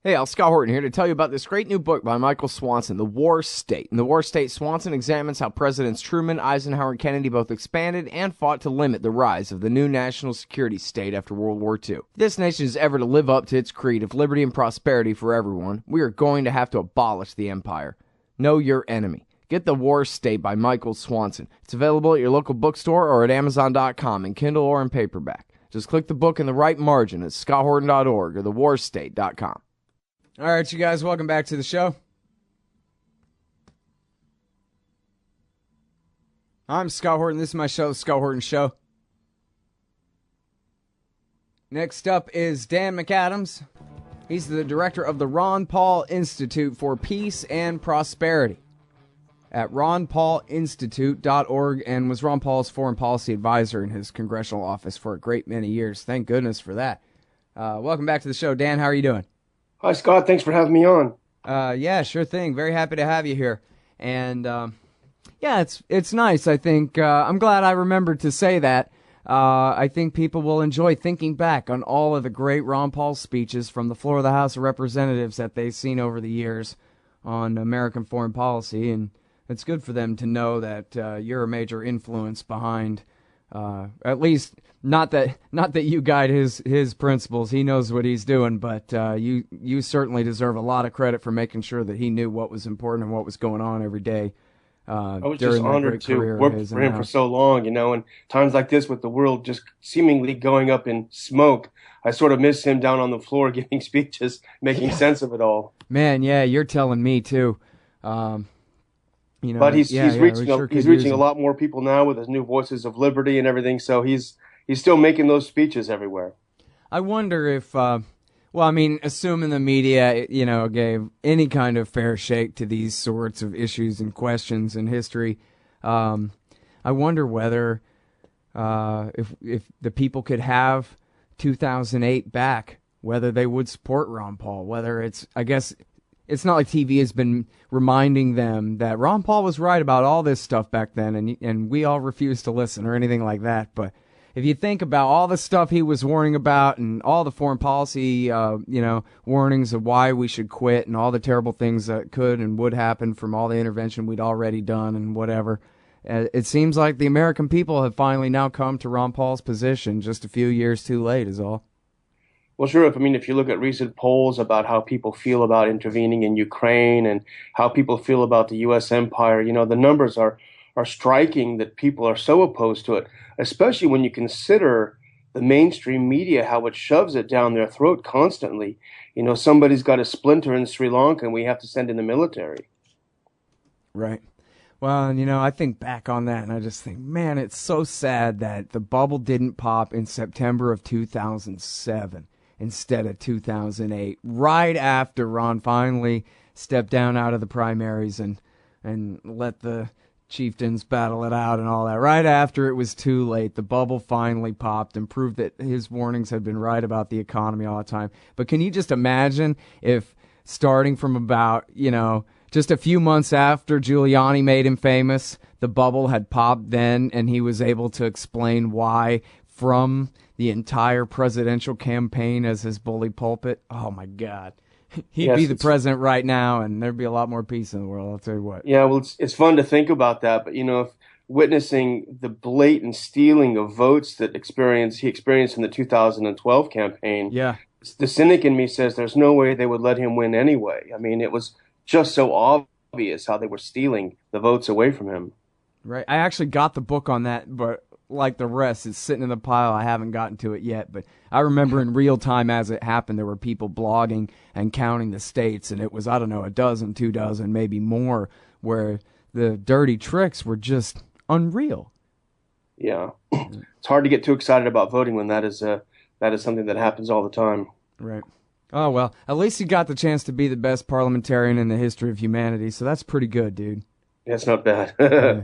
Hey, Scott Horton here to tell you about this great new book by Michael Swanson, The War State. In The War State, Swanson examines how Presidents Truman, Eisenhower, and Kennedy both expanded and fought to limit the rise of the new national security state after World War II. If this nation is ever to live up to its creed of liberty and prosperity for everyone, we are going to have to abolish the empire. Know your enemy. Get The War State by Michael Swanson. It's available at your local bookstore or at Amazon.com in Kindle or in paperback. Just click the book in the right margin at scotthorton.org or thewarstate.com. All right, you guys, welcome back to the show. I'm Scott Horton. This is my show, The Scott Horton Show. Next up is Dan McAdams. He's the director of the Ron Paul Institute for Peace and Prosperity at ronpaulinstitute.org, and was Ron Paul's foreign policy advisor in his congressional office for a great many years. Thank goodness for that. Welcome back to the show. Dan, how are you doing? Hi, Scott. Thanks for having me on. Yeah, sure thing. Very happy to have you here. And, yeah, it's nice, I think. I'm glad I remembered to say that. I think people will enjoy thinking back on all of the great Ron Paul speeches from the floor of the House of Representatives that they've seen over the years on American foreign policy. And it's good for them to know that you're a major influence behind, at least not that you guide his principles. He knows what he's doing, but you certainly deserve a lot of credit for making sure that he knew what was important and what was going on every day. I was just honored to work for him for so long, and times like this with the world just seemingly going up in smoke, I sort of miss him down on the floor giving speeches, making sense of it all. Man, yeah, you're telling me too. But he's reaching a lot more people now with his new Voices of Liberty and everything, so he's still making those speeches everywhere. I wonder if, assuming the media, gave any kind of fair shake to these sorts of issues and questions in history, I wonder whether if the people could have 2008 back, whether they would support Ron Paul, whether it's not like TV has been reminding them that Ron Paul was right about all this stuff back then, and we all refused to listen or anything like that. But if you think about all the stuff he was warning about and all the foreign policy, warnings of why we should quit and all the terrible things that could and would happen from all the intervention we'd already done and whatever, it seems like the American people have finally now come to Ron Paul's position just a few years too late is all. Well, sure. If you look at recent polls about how people feel about intervening in Ukraine and how people feel about the U.S. empire, the numbers are striking that people are so opposed to it, especially when you consider the mainstream media, how it shoves it down their throat constantly. Somebody's got a splinter in Sri Lanka and we have to send in the military. Right. Well, I think back on that and I just think, man, it's so sad that the bubble didn't pop in September of 2007. Instead of 2008, right after Ron finally stepped down out of the primaries and let the chieftains battle it out and all that. Right after it was too late, the bubble finally popped and proved that his warnings had been right about the economy all the time. But can you just imagine if starting from about, just a few months after Giuliani made him famous, the bubble had popped then and he was able to explain why from the entire presidential campaign as his bully pulpit? Oh, my God. He'd be the president right now, and there'd be a lot more peace in the world, I'll tell you what. Yeah, well, it's fun to think about that, but, if witnessing the blatant stealing of votes that he experienced in the 2012 campaign, the cynic in me says there's no way they would let him win anyway. It was just so obvious how they were stealing the votes away from him. Right. I actually got the book on that, but like the rest, it's sitting in the pile. I haven't gotten to it yet, but I remember in real time as it happened, there were people blogging and counting the states, and it was, I don't know, a dozen, 2 dozen, maybe more, where the dirty tricks were just unreal. Yeah. It's hard to get too excited about voting when that is something that happens all the time. Right. Oh, well, at least you got the chance to be the best parliamentarian in the history of humanity, so that's pretty good, dude. That's not bad. Yeah.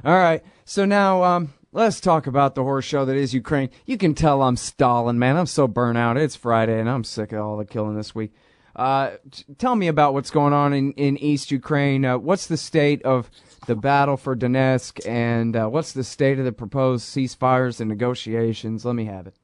All right, so now let's talk about the horse show that is Ukraine. You can tell I'm stalling, man. I'm so burnt out. It's Friday, and I'm sick of all the killing this week. Tell me about what's going on in East Ukraine. What's the state of the battle for Donetsk, and what's the state of the proposed ceasefires and negotiations? Let me have it.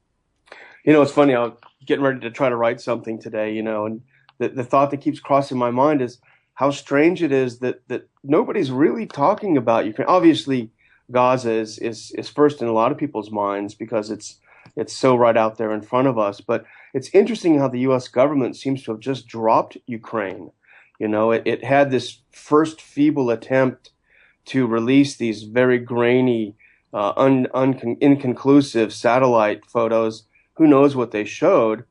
It's funny. I was getting ready to try to write something today, and the thought that keeps crossing my mind is how strange it is that nobody's really talking about Ukraine. Obviously, Gaza is first in a lot of people's minds because it's so right out there in front of us. But it's interesting how the U.S. government seems to have just dropped Ukraine. It had this first feeble attempt to release these very grainy, inconclusive satellite photos. Who knows what they showed?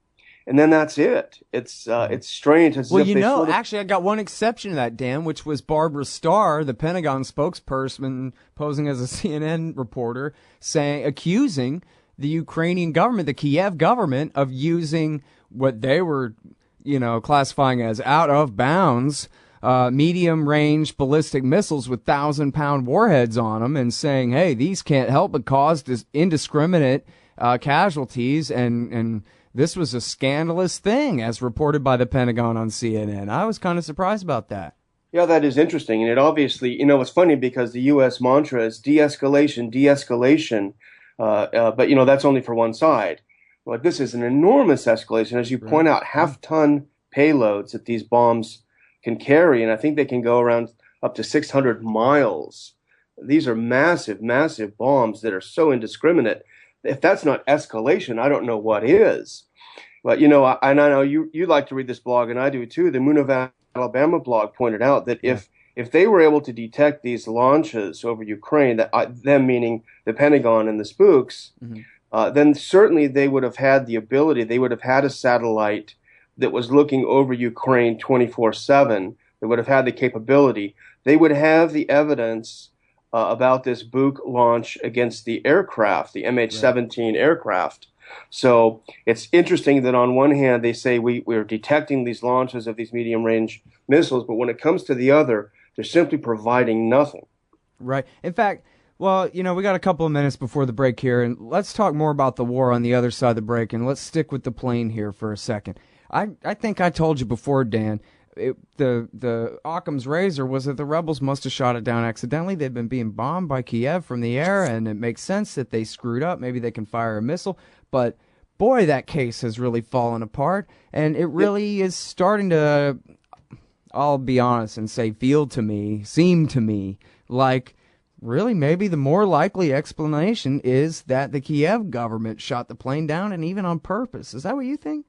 And then that's it. It's strange. It's Well, actually, I got one exception to that, Dan, which was Barbara Starr, the Pentagon spokesperson, posing as a CNN reporter, accusing the Ukrainian government, the Kiev government, of using what they were, classifying as out of bounds medium-range ballistic missiles with 1,000-pound warheads on them, and saying, hey, these can't help but cause indiscriminate casualties, and this was a scandalous thing, as reported by the Pentagon on CNN. I was kind of surprised about that. Yeah, that is interesting. And it obviously, it's funny because the U.S. mantra is de-escalation, de-escalation. But, that's only for one side. Like, this is an enormous escalation. As you point out, half-ton payloads that these bombs can carry. And I think they can go around up to 600 miles. These are massive, massive bombs that are so indiscriminate. If that's not escalation, I don't know what is. But, I know you like to read this blog, and I do too. The Moon of Alabama blog pointed out that if they were able to detect these launches over Ukraine, them meaning the Pentagon and the spooks, then certainly they would have had the ability, they would have had a satellite that was looking over Ukraine 24/7. They would have had the capability. They would have the evidence about this Buk launch against the aircraft, the MH17 aircraft. So it's interesting that on one hand they say we're detecting these launches of these medium-range missiles, but when it comes to the other, they're simply providing nothing. Right. In fact, well, we got a couple of minutes before the break here, and let's talk more about the war on the other side of the break, and let's stick with the plane here for a second. I think I told you before, Dan, the Occam's razor was that the rebels must have shot it down accidentally. They've been being bombed by Kiev from the air, and it makes sense that they screwed up. Maybe they can fire a missile. But, boy, that case has really fallen apart, and it really is starting to, I'll be honest and say, seem to me, like really maybe the more likely explanation is that the Kiev government shot the plane down, and even on purpose. Is that what you think?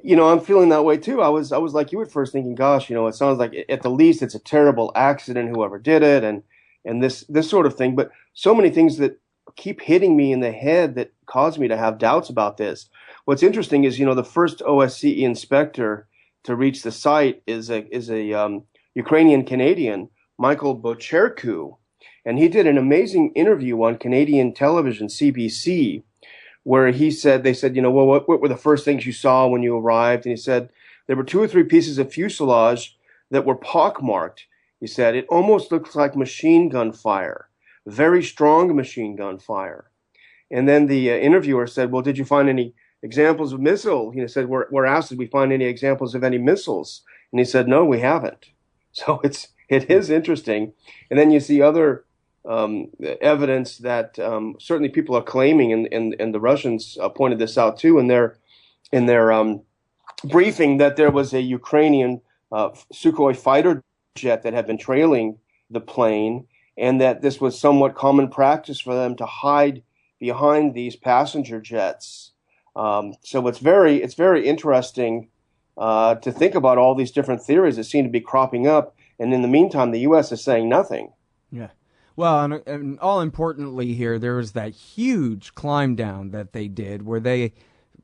I'm feeling that way too. I was like you at first, thinking, gosh, it sounds like at the least it's a terrible accident, whoever did it, and this sort of thing. But so many things that keep hitting me in the head that cause me to have doubts about this. What's interesting is, the first OSCE inspector to reach the site is a Ukrainian Canadian, Michael Bocherku, and he did an amazing interview on Canadian television, CBC, where they said, well, what were the first things you saw when you arrived? And he said, there were 2 or 3 pieces of fuselage that were pockmarked. He said, it almost looks like machine gun fire, very strong machine gun fire. And then the interviewer said, well, did you find any examples of missile? He said, we're asked, did we find any examples of any missiles? And he said, no, we haven't. So it is interesting. And then you see other evidence that certainly people are claiming, and the Russians pointed this out too in their briefing, that there was a Ukrainian Sukhoi fighter jet that had been trailing the plane, and that this was somewhat common practice for them to hide behind these passenger jets. So it's very interesting to think about all these different theories that seem to be cropping up, and in the meantime, the U.S. is saying nothing. Yeah. Well, and all importantly here, there was that huge climb down that they did where they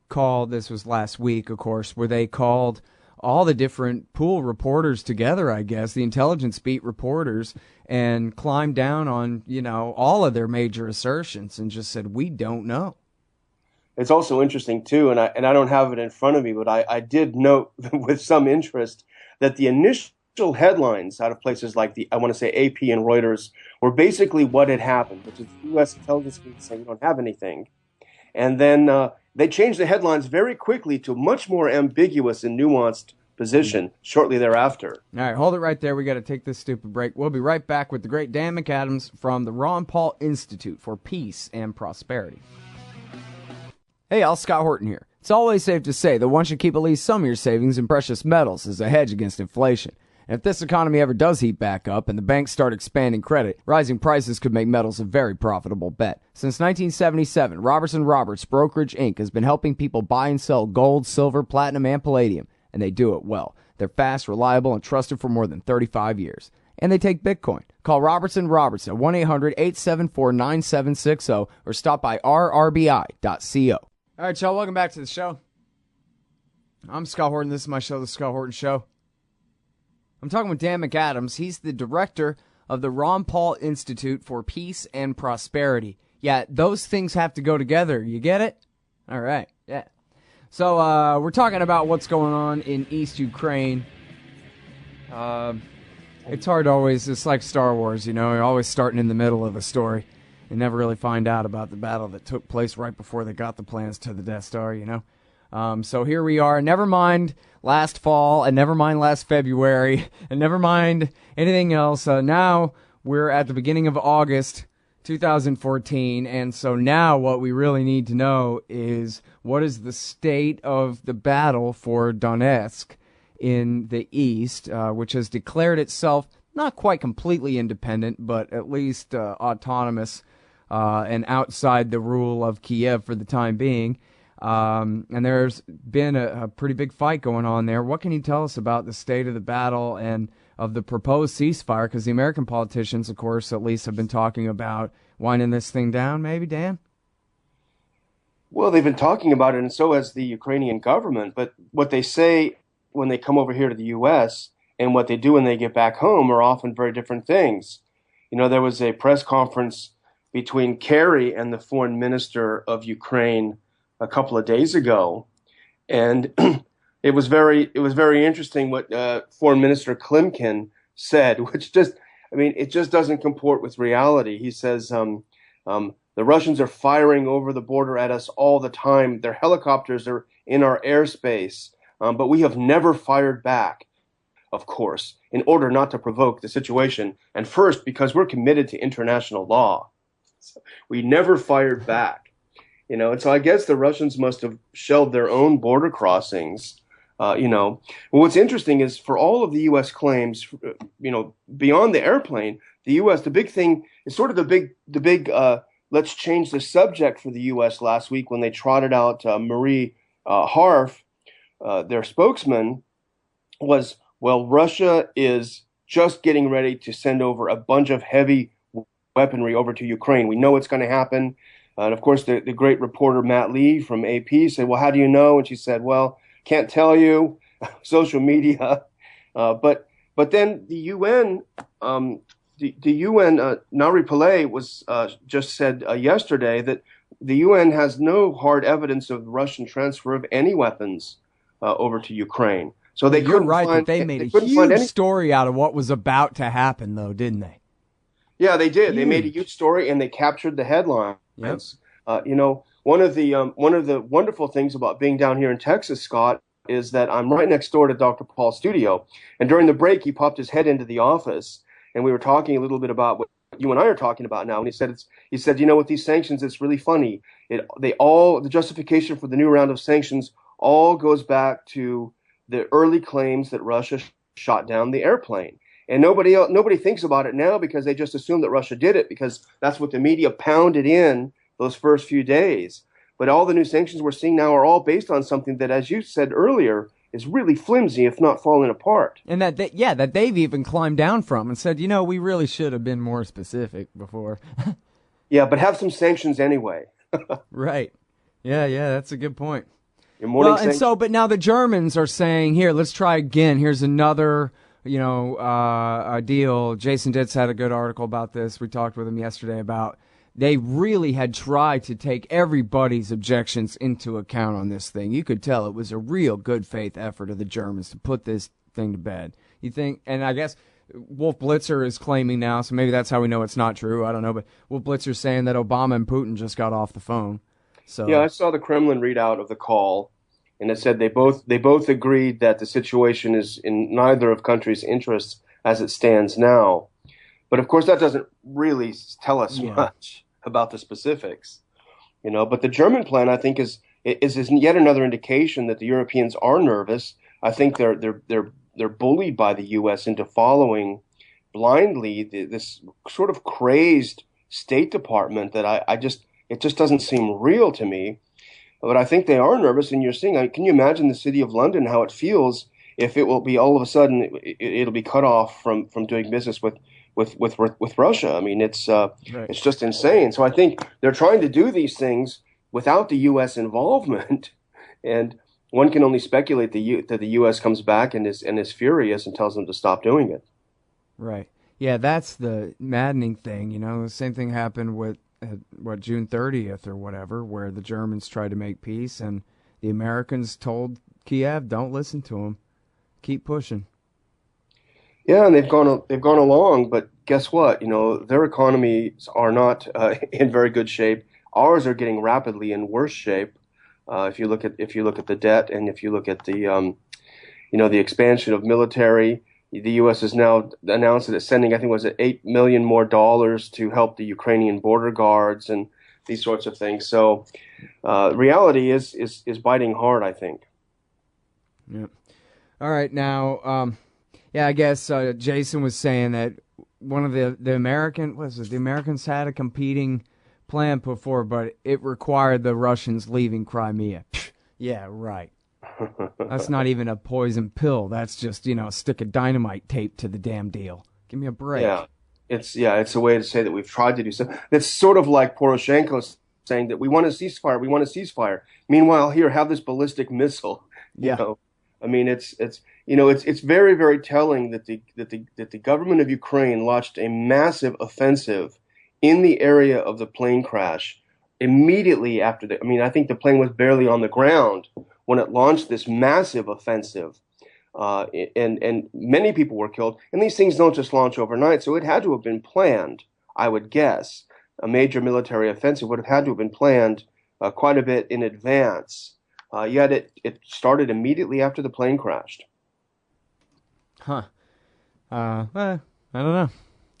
called, this was last week, of course, where they called all the different pool reporters together, I guess, the intelligence beat reporters, and climbed down on, all of their major assertions and just said, we don't know. It's also interesting, too, and I don't have it in front of me, but I did note with some interest that the initial headlines out of places like I want to say AP and Reuters were basically what had happened, which is the U.S. intelligence community saying we don't have anything. And then they changed the headlines very quickly to a much more ambiguous and nuanced position shortly thereafter. All right, hold it right there. We got to take this stupid break. We'll be right back with the great Dan McAdams from the Ron Paul Institute for Peace and Prosperity. Hey, Scott Horton here. It's always safe to say that one should keep at least some of your savings in precious metals as a hedge against inflation. And if this economy ever does heat back up and the banks start expanding credit, rising prices could make metals a very profitable bet. Since 1977, Robertson Roberts Brokerage Inc. has been helping people buy and sell gold, silver, platinum, and palladium, and they do it well. They're fast, reliable, and trusted for more than 35 years. And they take Bitcoin. Call Robertson Roberts at 1-800-874-9760 or stop by rrbi.co. All right, y'all, welcome back to the show. I'm Scott Horton. This is my show, The Scott Horton Show. I'm talking with Dan McAdams. He's the director of the Ron Paul Institute for Peace and Prosperity. Yeah, those things have to go together. You get it? All right, yeah. So we're talking about what's going on in East Ukraine. It's hard to always, it's like Star Wars, you know, you're always starting in the middle of a story. You never really find out about the battle that took place right before they got the plans to the Death Star, you know. So here we are. Never mind last fall, and never mind last February, and never mind anything else. Now we're at the beginning of August 2014, and so now what we really need to know is what is the state of the battle for Donetsk in the east, which has declared itself not quite completely independent, but at least autonomous and outside the rule of Kiev for the time being. And there's been a pretty big fight going on there. What can you tell us about the state of the battle and of the proposed ceasefire? Because the American politicians, of course, at least have been talking about winding this thing down, maybe, Dan? Well, they've been talking about it, and so has the Ukrainian government. But what they say when they come over here to the U.S. and what they do when they get back home are often very different things. You know, there was a press conference between Kerry and the foreign minister of Ukraine a couple of days ago, and it was very interesting what Foreign Minister Klimkin said, which it just doesn't comport with reality. He says the Russians are firing over the border at us all the time. Their helicopters are in our airspace, but we have never fired back, of course, in order not to provoke the situation, and first because we're committed to international law. So we never fired back. You know, and so I guess the Russians must have shelled their own border crossings. Well, what's interesting is for all of the U.S. claims, beyond the airplane, the U.S. the big thing is sort of the big let's change the subject for the U.S. last week when they trotted out Marie Harf, their spokesman, was, well, Russia is just getting ready to send over a bunch of heavy weaponry over to Ukraine. We know it's going to happen. And of course, the great reporter Matt Lee from AP said, well, how do you know? And she said, well, can't tell you, social media. But then the UN, Nari Pillay was just said yesterday that the UN has no hard evidence of Russian transfer of any weapons over to Ukraine. So they You're right that they made a huge story out of what was about to happen, though, didn't they? Yeah, they did. Huge. They made a huge story and they captured the headline. Yes. One of the wonderful things about being down here in Texas, Scott, is that I'm right next door to Dr. Paul's studio. And during the break, he popped his head into the office, and we were talking a little bit about what you and I are talking about now. And he said, with these sanctions, it's really funny. The justification for the new round of sanctions all goes back to the early claims that Russia shot down the airplane. And nobody thinks about it now because they just assume that Russia did it because that's what the media pounded in those first few days. But all the new sanctions we're seeing now are all based on something that, as you said earlier, is really flimsy, if not falling apart. And that they've even climbed down from and said, we really should have been more specific before. Yeah, but have some sanctions anyway. Right. Yeah, that's a good point. But now the Germans are saying, here, let's try again. Here's another a deal. Jason Ditz had a good article about this. We talked with him yesterday about they really had tried to take everybody's objections into account on this thing. You could tell it was a real good faith effort of the Germans to put this thing to bed. You think, and I guess Wolf Blitzer is claiming now, so maybe that's how we know it's not true. I don't know, but Wolf Blitzer's saying that Obama and Putin just got off the phone. So yeah, I saw the Kremlin readout of the call. And it said they both agreed that the situation is in neither of countries' interests as it stands now. But of course, that doesn't really tell us much about the specifics, But the German plan, I think, is is yet another indication that the Europeans are nervous. I think they're bullied by the U.S. into following blindly this sort of crazed State Department that it just doesn't seem real to me. But I think they are nervous, and you're seeing. Can you imagine the city of London, how it feels if it will be all of a sudden it'll be cut off from doing business with Russia? I mean, Right. it's just insane. So I think they're trying to do these things without the U.S. involvement, and one can only speculate that the U.S. comes back and is furious and tells them to stop doing it. Right. Yeah, that's the maddening thing. The same thing happened with June 30th or whatever, where the Germans tried to make peace and the Americans told Kiev, "Don't listen to them. Keep pushing." Yeah, and they've gone along, but guess what? Their economies are not in very good shape. Ours are getting rapidly in worse shape. If you look at the debt, and if you look at the expansion of military, the U.S. has now announced that it's sending, I think, was it $8 million more to help the Ukrainian border guards and these sorts of things. So, reality is biting hard, I think. Yeah. All right, now, yeah, I guess Jason was saying that one of the Americans had a competing plan before, but it required the Russians leaving Crimea. Pfft, yeah, right. That's not even a poison pill. That's just, a stick of dynamite taped to the damn deal. Give me a break. Yeah, it's a way to say that we've tried to do something. It's sort of like Poroshenko saying that we want a ceasefire, we want a ceasefire. Meanwhile, here, have this ballistic missile. Yeah. I mean, it's very, very telling that the government of Ukraine launched a massive offensive in the area of the plane crash immediately after I think the plane was barely on the ground when it launched this massive offensive, and many people were killed. And these things don't just launch overnight, so it had to have been planned, I would guess. A major military offensive would have had to have been planned quite a bit in advance. Yet it started immediately after the plane crashed. Huh. I don't know.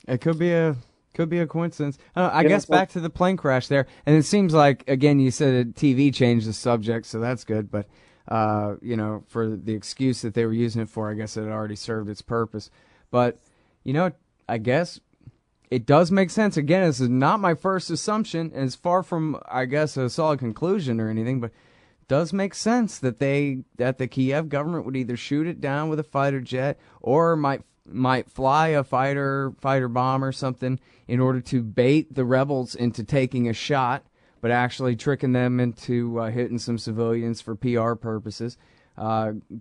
It could be a coincidence. I guess back to the plane crash there, and it seems like, again, you said TV changed the subject, so that's good. But for the excuse that they were using it for, I guess it had already served its purpose. But I guess it does make sense. Again, this is not my first assumption, and it's far from, I guess, a solid conclusion or anything, but it does make sense that the Kiev government would either shoot it down with a fighter jet or might fly a fighter bomb or something in order to bait the rebels into taking a shot, but actually tricking them into hitting some civilians for PR purposes.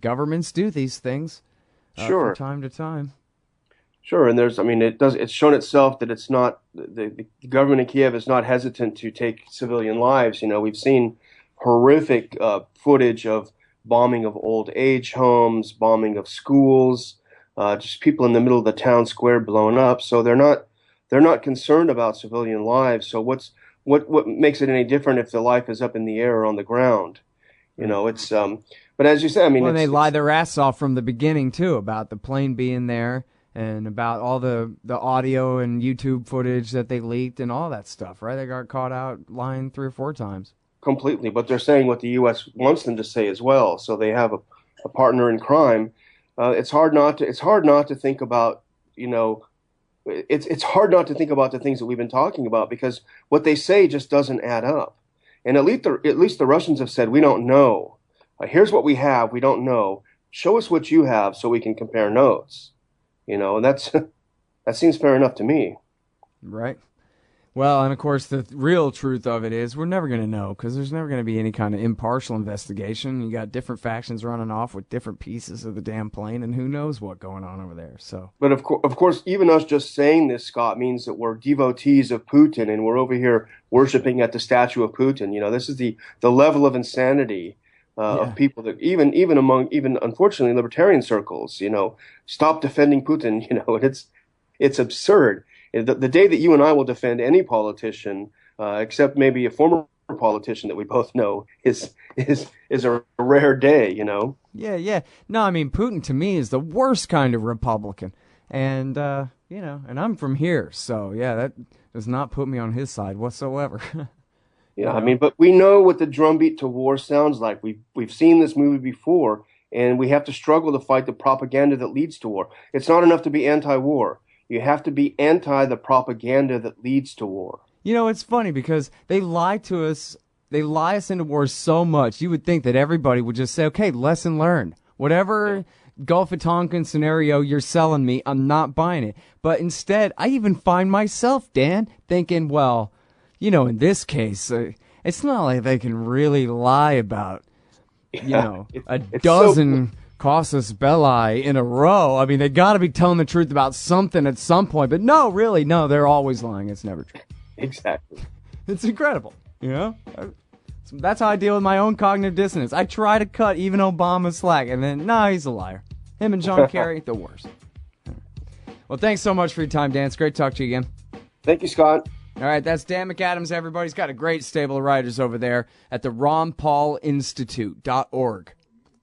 Governments do these things Sure. from time to time. Sure, and it's shown itself that it's not the government in Kiev is not hesitant to take civilian lives. We've seen horrific footage of bombing of old age homes, bombing of schools, just people in the middle of the town square blown up. So they're not concerned about civilian lives. So what makes it any different if the life is up in the air or on the ground? It's but as you said, They lie their ass off from the beginning too about the plane being there and about all the audio and YouTube footage that they leaked and all that stuff, right? They got caught out lying 3 or 4 times. completely, but they're saying what the U.S. wants them to say as well. So they have a partner in crime. It's hard not to think about, it's hard not to think about the things that we've been talking about, because what they say just doesn't add up. And at least the Russians have said, we don't know. Here's what we have. We don't know. Show us what you have so we can compare notes. And that seems fair enough to me. Right. Well, and of course, the real truth of it is we're never going to know, because there's never going to be any kind of impartial investigation. You got different factions running off with different pieces of the damn plane, and who knows what's going on over there. So, but of course, even us just saying this, Scott, means that we're devotees of Putin, and we're over here worshiping at the statue of Putin. This is the level of insanity of people that even among unfortunately libertarian circles, stop defending Putin. And it's absurd. The day that you and I will defend any politician, except maybe a former politician that we both know, is a rare day, Yeah. No, I mean, Putin to me is the worst kind of Republican. And, and I'm from here. So, yeah, that does not put me on his side whatsoever. Yeah, I mean, but we know what the drumbeat to war sounds like. We've seen this movie before, and we have to struggle to fight the propaganda that leads to war. It's not enough to be anti-war. You have to be anti the propaganda that leads to war. You know, it's funny because they lie to us. They lie us into war so much. You would think that everybody would just say, okay, lesson learned. Whatever Gulf of Tonkin scenario you're selling me, I'm not buying it. But instead, I even find myself, Dan, thinking, well, you know, in this case, it's not like they can really lie about, a dozen casus belli in a row. I mean, they got to be telling the truth about something at some point. But no, really, no, they're always lying. It's never true. Exactly. It's incredible, That's how I deal with my own cognitive dissonance. I try to cut even Obama slack, and then, he's a liar. Him and John Kerry, the worst. Well, thanks so much for your time, Dan. It's great to talk to you again. Thank you, Scott. All right, that's Dan McAdams, everybody. He's got a great stable of writers over there at the RonPaulInstitute.org.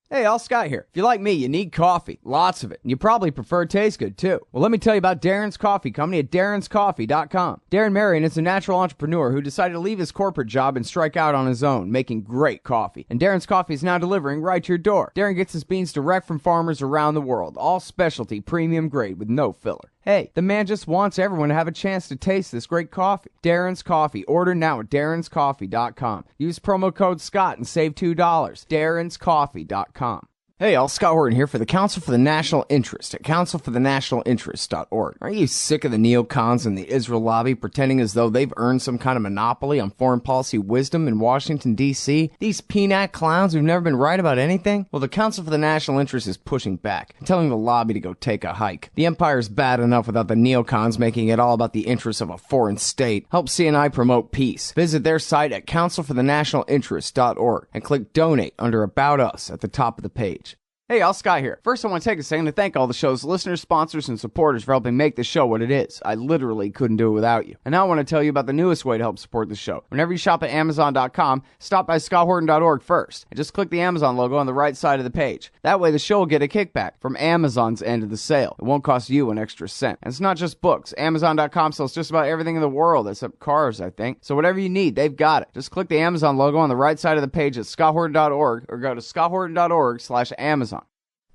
Hey, all Scott here. If you're like me, you need coffee. Lots of it. And you probably prefer it tastes good, too. Well, let me tell you about Darren's Coffee Company at darrenscoffee.com. Darren Marion is a natural entrepreneur who decided to leave his corporate job and strike out on his own, making great coffee. And Darren's Coffee is now delivering right to your door. Darren gets his beans direct from farmers around the world. All specialty, premium grade with no filler. Hey, the man just wants everyone to have a chance to taste this great coffee. Darren's Coffee. Order now at darrenscoffee.com. Use promo code Scott and save $2. darrenscoffee.com. Hey, all, Scott Horton here for the Council for the National Interest at councilforthenationalinterest.org. Are you sick of the neocons and the Israel lobby pretending as though they've earned some kind of monopoly on foreign policy wisdom in Washington, D.C.? These peanut clowns who've never been right about anything? Well, the Council for the National Interest is pushing back and telling the lobby to go take a hike. The empire's bad enough without the neocons making it all about the interests of a foreign state. Help CNI promote peace. Visit their site at councilforthenationalinterest.org and click Donate under About Us at the top of the page. Hey, all, Scott here. First, I want to take a second to thank all the show's listeners, sponsors, and supporters for helping make the show what it is. I literally couldn't do it without you. And now I want to tell you about the newest way to help support the show. Whenever you shop at Amazon.com, stop by ScottHorton.org first, and just click the Amazon logo on the right side of the page. That way, the show will get a kickback from Amazon's end of the sale. It won't cost you an extra cent. And it's not just books. Amazon.com sells just about everything in the world, except cars, I think. So whatever you need, they've got it. Just click the Amazon logo on the right side of the page at ScottHorton.org or go to ScottHorton.org/Amazon.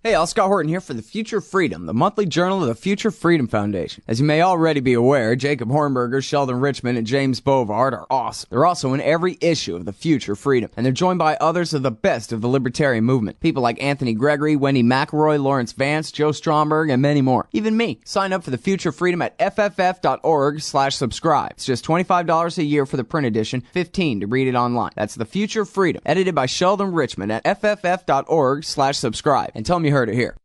Hey, all, Scott Horton here for The Future Freedom, the monthly journal of the Future Freedom Foundation. As you may already be aware, Jacob Hornberger, Sheldon Richman, and James Bovard are awesome. They're also in every issue of The Future Freedom, and they're joined by others of the best of the libertarian movement. People like Anthony Gregory, Wendy McElroy, Lawrence Vance, Joe Stromberg, and many more. Even me. Sign up for The Future Freedom at fff.org/subscribe. It's just $25 a year for the print edition, $15 to read it online. That's The Future Freedom, edited by Sheldon Richman at fff.org/subscribe. And tell me you heard it here.